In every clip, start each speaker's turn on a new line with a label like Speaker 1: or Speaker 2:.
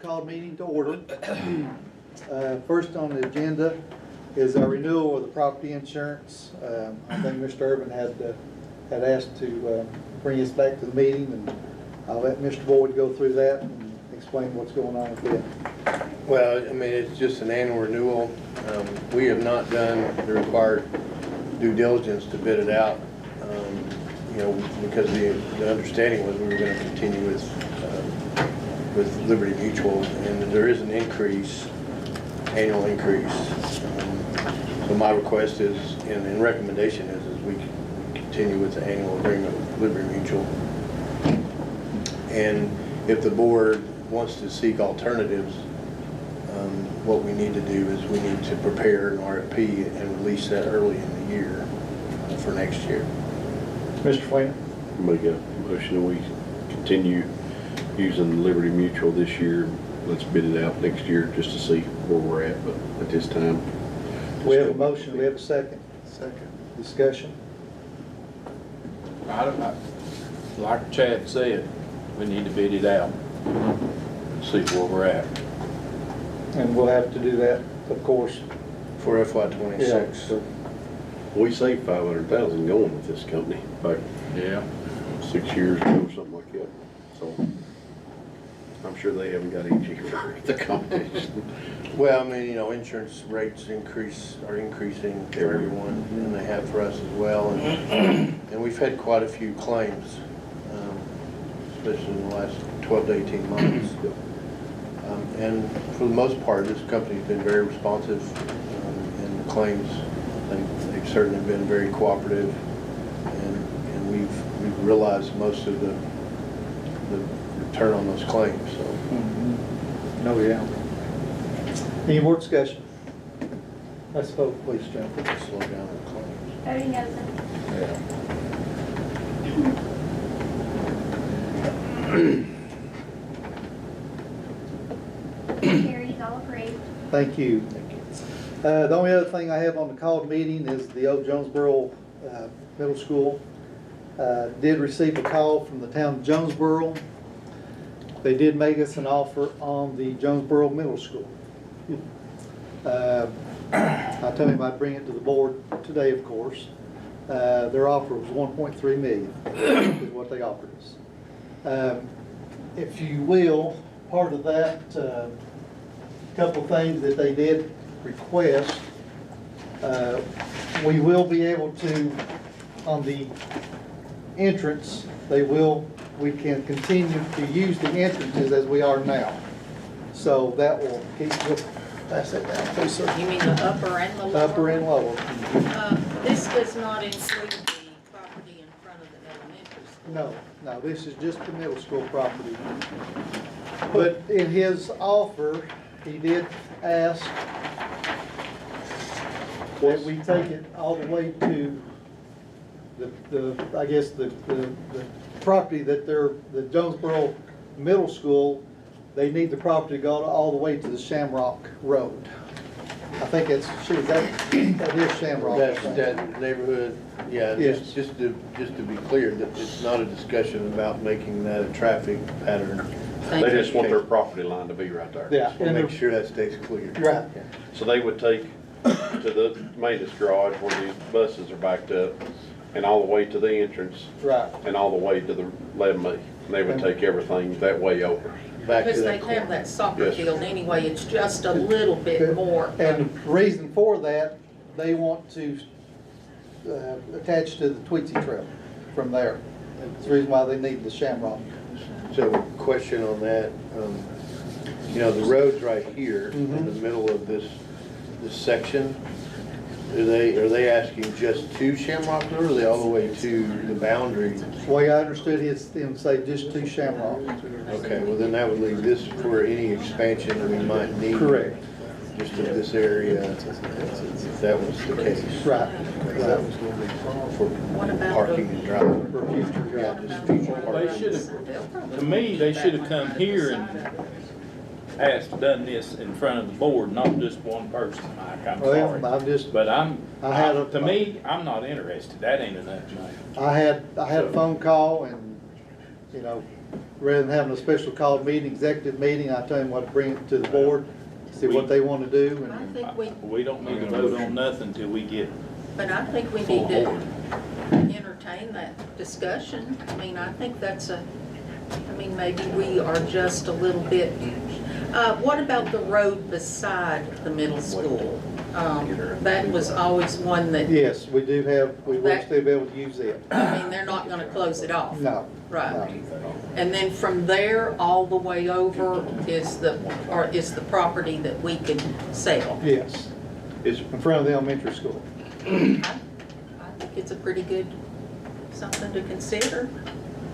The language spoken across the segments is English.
Speaker 1: Called meeting to order. First on the agenda is our renewal of the property insurance. I think Mr. Urban had asked to bring us back to the meeting, and I'll let Mr. Boyd go through that and explain what's going on with it.
Speaker 2: Well, I mean, it's just an annual renewal. We have not done the required due diligence to bid it out, because the understanding was we were going to continue with Liberty Mutual, and there is an increase, annual increase. So my request is, and recommendation is we continue with the annual agreement with Liberty Mutual. And if the board wants to seek alternatives, what we need to do is we need to prepare an RFP and release that early in the year for next year.
Speaker 1: Mr. Flynn?
Speaker 3: Make a motion that we continue using Liberty Mutual this year. Let's bid it out next year just to see where we're at, but at this time.
Speaker 1: We have a motion, we have a second.
Speaker 2: Second.
Speaker 1: Discussion.
Speaker 4: Like Chad said, we need to bid it out, see where we're at.
Speaker 1: And we'll have to do that, of course.
Speaker 2: For FY26.
Speaker 1: So
Speaker 3: We saved $500,000 going with this company back
Speaker 4: Yeah.
Speaker 3: 6 years ago or something like that. So I'm sure they haven't got any cheaper for the competition.
Speaker 2: Well, I mean, insurance rates are increasing for everyone, and they have for us as well. And we've had quite a few claims, especially in the last 12 to 18 months. And for the most part, this company's been very responsive in the claims. They've certainly been very cooperative, and we've realized most of the return on those claims. So.
Speaker 1: No, yeah. Any more discussion? Let's vote, please, Jennifer.
Speaker 2: Slow down the claims.
Speaker 5: Voting Nelson. Carries, all approved.
Speaker 1: Thank you. The only other thing I have on the called meeting is the old Jonesboro Middle School. Did receive a call from the town of Jonesboro. They did make us an offer on the Jonesboro Middle School. I told him I'd bring it to the board today, of course. Their offer was $1.3 million is what they offered us. If you will, part of that, couple things that they did request, we will be able to, on the entrance, we can continue to use the entrances as we are now. So that will keep, pass that down, please, sir.
Speaker 6: You mean the upper and the lower?
Speaker 1: Upper and lower.
Speaker 6: This does not include the property in front of the elementary school.
Speaker 1: No, this is just the middle school property. But in his offer, he did ask that we take it all the way to the property that the Jonesboro Middle School, they need the property to go all the way to the Shamrock Road. I think that is Shamrock.
Speaker 2: That neighborhood, yeah.
Speaker 1: Yes.
Speaker 2: Just to be clear, that it's not a discussion about making that a traffic pattern.
Speaker 6: Thank
Speaker 3: They
Speaker 6: you.
Speaker 3: just want their property line to be right there.
Speaker 1: Yeah.
Speaker 2: We'll make sure that stays clear.
Speaker 1: Right.
Speaker 3: So they would take to the maintenance garage where these buses are backed up, and all the way to the entrance,
Speaker 1: Right.
Speaker 3: and all the way to the levee. And they would take everything that way over.
Speaker 2: Back to
Speaker 6: Because they
Speaker 2: that
Speaker 6: have
Speaker 2: corner.
Speaker 6: that soccer
Speaker 3: Yes.
Speaker 6: field anyway, it's just a little bit more.
Speaker 1: And the reason for that, they want to attach to the Tweetsie Trail from there. That's the reason why they need the Shamrock.
Speaker 2: So, question on that, the road's right here in the middle of this section. Are they asking just to Shamrock Road, or are they all the way to the boundary?
Speaker 1: The way I understood him say just to Shamrock.
Speaker 2: Okay, well then that would leave this for any expansion that we might need.
Speaker 1: Correct.
Speaker 2: Just of this area, if that was the case.
Speaker 1: Right.
Speaker 2: That was going to be for parking and driving.
Speaker 1: For future,
Speaker 2: Yeah,
Speaker 1: yeah.
Speaker 2: just future
Speaker 4: They
Speaker 2: parking.
Speaker 4: should have, to me, they should have come here and done this in front of the board, not just one person, Mike, I'm
Speaker 1: Well,
Speaker 4: sorry.
Speaker 1: but
Speaker 4: To me, I'm not interested, that ain't enough money.
Speaker 1: I had a phone call, and rather than having a special called meeting, executive meeting, I tell them what to bring it to the board, see what they want to do.
Speaker 6: I
Speaker 1: And
Speaker 6: think
Speaker 4: We don't need to vote on nothing till we get
Speaker 6: but I think we
Speaker 4: full
Speaker 6: need to
Speaker 4: board.
Speaker 6: entertain that discussion. I mean, I think that's maybe we are just a little bit, what about the road beside the middle school? That was always one that,
Speaker 1: yes, we do have, we will
Speaker 6: That-
Speaker 1: still be able to use it.
Speaker 6: I mean, they're not gonna close it off.
Speaker 1: No.
Speaker 6: Right. And then from there, all the way over is the property that we could sell.
Speaker 1: Yes,
Speaker 3: Is,
Speaker 1: in front of the elementary school.
Speaker 6: I think it's a pretty good, something to consider.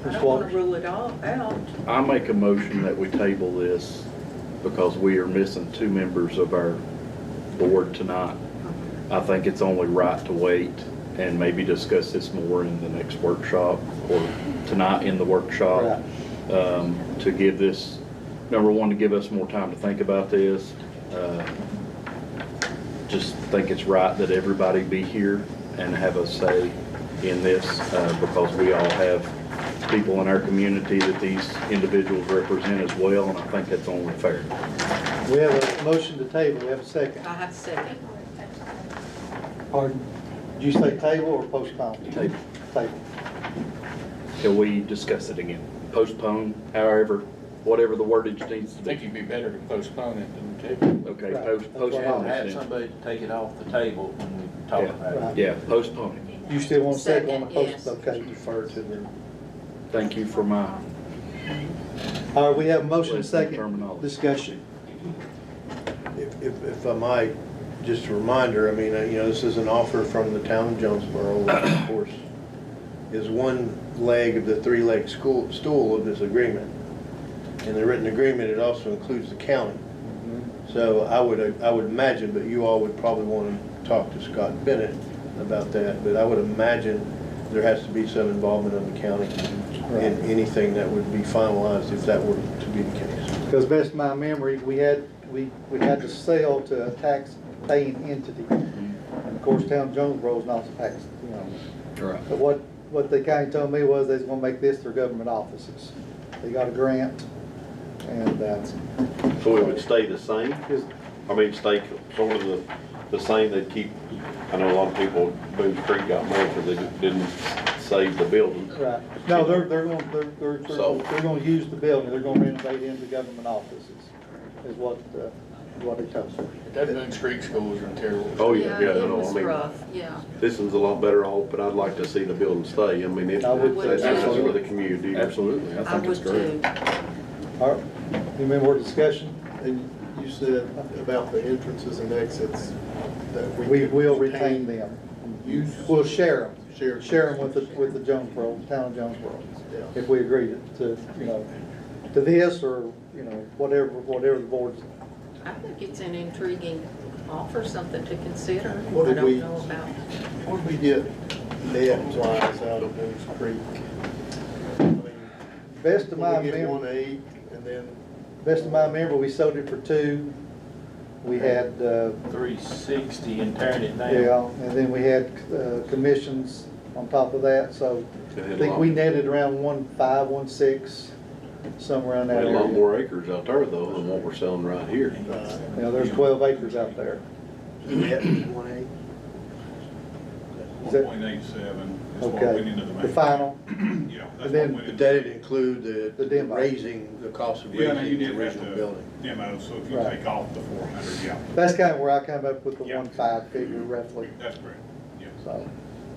Speaker 6: I
Speaker 1: Ms.
Speaker 6: don't wanna
Speaker 1: Walters?
Speaker 6: rule it all out.
Speaker 7: I make a motion that we table this because we are missing 2 members of our board tonight. I think it's only right to wait and maybe discuss this more in the next workshop or tonight in the workshop. To give this, number one, to give us more time to think about this. Just think it's right that everybody be here and have a say in this because we all have people in our community that these individuals represent as well, and I think that's only fair.
Speaker 1: We have a motion to table, we have a second.
Speaker 6: I have a second.
Speaker 1: Pardon? Did you say table or postpone?
Speaker 7: Table.
Speaker 1: Table.
Speaker 7: Till we discuss it again. Postpone, however, whatever the wordage needs to
Speaker 4: I think
Speaker 7: be.
Speaker 4: it'd be better to postpone it than table.
Speaker 7: Okay,
Speaker 1: Right. That's what
Speaker 7: postpone
Speaker 4: Have
Speaker 7: it then.
Speaker 4: somebody to take it off the table when we talk
Speaker 7: Yeah.
Speaker 4: about it.
Speaker 1: Right.
Speaker 7: Yeah, postpone it.
Speaker 1: You still want a second on the
Speaker 6: Second,
Speaker 1: post?
Speaker 6: yes.
Speaker 1: Okay.
Speaker 2: Defer to them.
Speaker 7: Thank you for my
Speaker 1: All right, we have a motion and
Speaker 7: listening
Speaker 1: second
Speaker 7: terminology.
Speaker 1: discussion.
Speaker 2: If I might, just a reminder, I mean, this is an offer from the town of Jonesboro, which of course is one leg of the 3-leg stool of this agreement. In the written agreement, it also includes the county. So I would imagine, but you all would probably want to talk to Scott Bennett about that, but I would imagine there has to be some involvement of the county in anything that would be finalized if that were to be the case.
Speaker 1: Because best of my memory, we had to sell to a tax-paying entity. And of course, town of Jonesboro is not a tax,
Speaker 7: Right.
Speaker 1: But what they kind of told me was they was gonna make this their government offices. They got a grant, and,
Speaker 3: so it would stay the same?
Speaker 1: is-
Speaker 3: I mean, stay sort of the same, they'd keep, I know a lot of people, Boone's Creek got made because they didn't save the building.
Speaker 1: right. No, they're gonna use the building, they're gonna renovate into government offices, is what they told me.
Speaker 4: That Boone's Creek school was in terrible.
Speaker 3: Oh, yeah,
Speaker 6: It
Speaker 3: no,
Speaker 6: was
Speaker 3: I mean,
Speaker 6: rough, yeah.
Speaker 3: this one's a lot better off, but I'd like to see the building stay. I mean,
Speaker 1: I would
Speaker 3: that's
Speaker 6: too.
Speaker 3: nice for the community.
Speaker 7: Absolutely, I
Speaker 6: I
Speaker 7: think
Speaker 6: would
Speaker 7: it's great.
Speaker 6: too.
Speaker 1: All right, any more discussion?
Speaker 8: And you said about the entrances and exits that
Speaker 1: We will retain them.
Speaker 8: Use.
Speaker 1: We'll share
Speaker 8: Share.
Speaker 1: them with the Jonesboro, town of Jonesboro.
Speaker 8: Yeah.
Speaker 1: If we agree to to this or, whatever the board's.
Speaker 6: I think it's an intriguing offer, something to consider.
Speaker 8: What
Speaker 6: I
Speaker 8: did we-
Speaker 6: don't know about.
Speaker 8: What did we get net wise out of Boone's Creek? I mean,
Speaker 1: Best of my
Speaker 8: we get
Speaker 1: memory,
Speaker 8: 1.8 and then,
Speaker 1: best of my memory, we sold it for 2. We had,
Speaker 4: 360 and tearing it down.
Speaker 1: yeah, and then we had commissions on top of that, so I think we netted around 1.5, 1.6, somewhere around
Speaker 3: We
Speaker 1: that
Speaker 3: had a lot
Speaker 1: area.
Speaker 3: more acres out there though than what we're selling right here.
Speaker 1: There's 12 acres out there.
Speaker 2: Net 1.8?
Speaker 1: Is that-
Speaker 9: 1.87 is what
Speaker 1: Okay,
Speaker 9: went into the
Speaker 1: the
Speaker 9: main.
Speaker 1: final,
Speaker 9: Yeah,
Speaker 1: and
Speaker 9: that's
Speaker 1: then-
Speaker 9: what went
Speaker 2: But
Speaker 9: into.
Speaker 2: that'd include
Speaker 1: The
Speaker 2: the
Speaker 1: demo.
Speaker 2: raising, the cost of
Speaker 9: Yeah, now you
Speaker 2: raising the
Speaker 9: did have
Speaker 2: original
Speaker 9: to
Speaker 2: building.
Speaker 9: demo, so if you
Speaker 1: Right.
Speaker 9: take off the 400, yeah,
Speaker 1: that's kind of where I come up with the
Speaker 9: Yeah.
Speaker 1: 1.5 figure roughly,
Speaker 9: that's correct, yeah.
Speaker 1: so.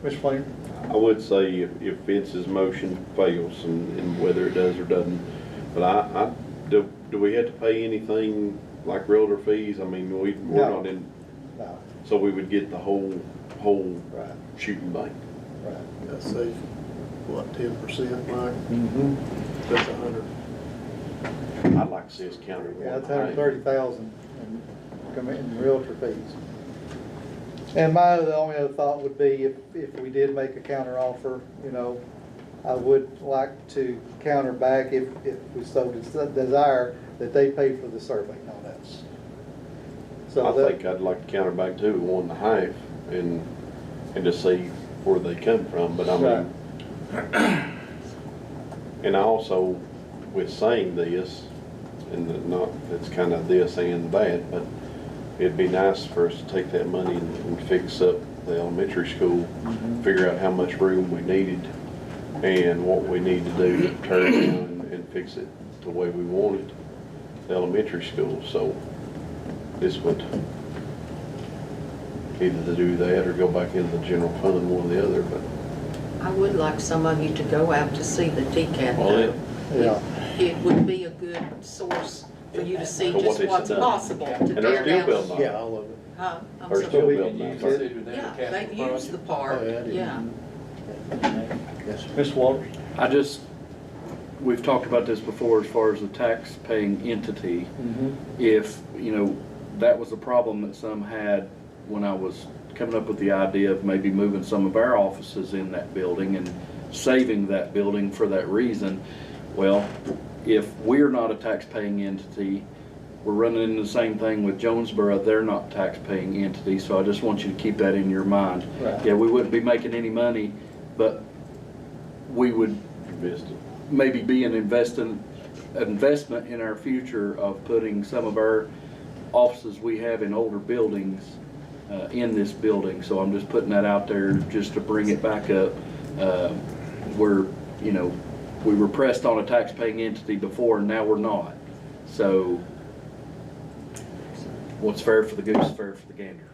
Speaker 1: Mr. Flamer?
Speaker 3: I would say if Vince's motion fails and whether it does or doesn't, but do we have to pay anything like realtor fees? I mean, we're
Speaker 1: No.
Speaker 3: not in,
Speaker 1: No,
Speaker 3: so we would get the whole
Speaker 1: right,
Speaker 3: shooting bank.
Speaker 1: right.
Speaker 8: let's say, what, 10%, Mike?
Speaker 1: Mm-hmm.
Speaker 8: That's 100.
Speaker 3: I'd like to see us counter.
Speaker 1: Yeah, that's 130,000 in realtor fees. And the only other thought would be if we did make a counter offer, I would like to counter back if we so desire that they pay for the survey, not us. So
Speaker 3: I think I'd like to counter back to 1.5 and to see where they come from, but I mean, and I also with saying this, and not, it's kind of this and that, but it'd be nice for us to take that money and fix up the elementary school, figure out how much room we needed and what we need to do to tear it down and fix it the way we wanted, the elementary school. So this would either to do that or go back into the general fund, one or the other, but.
Speaker 6: I would like some of you to go out to see the TCAT
Speaker 3: Well,
Speaker 6: though.
Speaker 1: Yeah.
Speaker 6: It would be a good source for you to see
Speaker 3: For what
Speaker 6: just
Speaker 3: it's
Speaker 6: what's
Speaker 3: done.
Speaker 6: possible to
Speaker 3: And they're
Speaker 6: tear
Speaker 3: still
Speaker 6: down.
Speaker 3: building on it.
Speaker 8: Yeah, all of it.
Speaker 6: Huh? I'm
Speaker 3: Or
Speaker 6: sorry.
Speaker 3: still
Speaker 1: we
Speaker 3: building
Speaker 1: can
Speaker 3: on
Speaker 1: use
Speaker 3: it.
Speaker 4: Consider that a
Speaker 6: Yeah,
Speaker 4: capital
Speaker 6: they've used the park,
Speaker 8: Oh, yeah, I did.
Speaker 6: yeah.
Speaker 2: Yes, sir.
Speaker 1: Mr. Walters?
Speaker 7: We've talked about this before as far as the tax paying entity. If, that was a problem that some had when I was coming up with the idea of maybe moving some of our offices in that building and saving that building for that reason. Well, if we're not a tax paying entity, we're running into the same thing with Jonesboro. They're not tax paying entity, so I just want you to keep that in your mind.
Speaker 1: Right.
Speaker 7: Yeah, we wouldn't be making any money, but we would
Speaker 3: Invested.
Speaker 7: maybe be an investment in our future of putting some of our offices we have in older buildings in this building. So I'm just putting that out there just to bring it back up. We're, we were pressed on a tax-paying entity before, and now we're not. So what's fair for the goose is fair for the gander.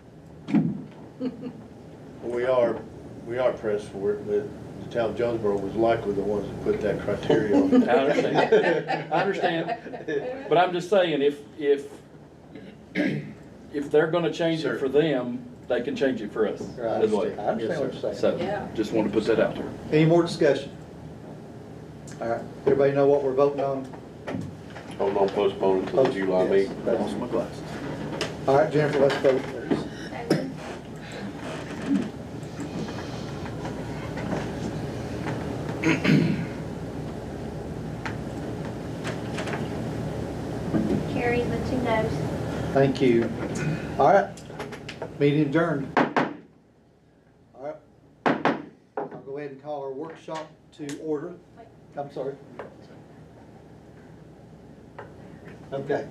Speaker 2: We are pressed for it, but the town of Jonesboro was likely the ones that put that criteria on.
Speaker 4: I understand, but I'm just saying, if they're gonna change it for them, they can change it for us.
Speaker 1: Right.
Speaker 4: as well.
Speaker 1: I understand what you're saying.
Speaker 7: So
Speaker 6: Yeah.
Speaker 7: just want to put that out there.
Speaker 1: Any more discussion? All right, everybody know what we're voting on?
Speaker 3: Hold on, postpone until the July
Speaker 1: Yes.
Speaker 3: meeting.
Speaker 7: Lost my glasses.
Speaker 1: All right, Jennifer, let's vote, please.
Speaker 5: Taylor, carried with 2 noes.
Speaker 1: Thank you. All right, meeting adjourned. All right, I'll go ahead and call our workshop to order. I'm sorry. Okay.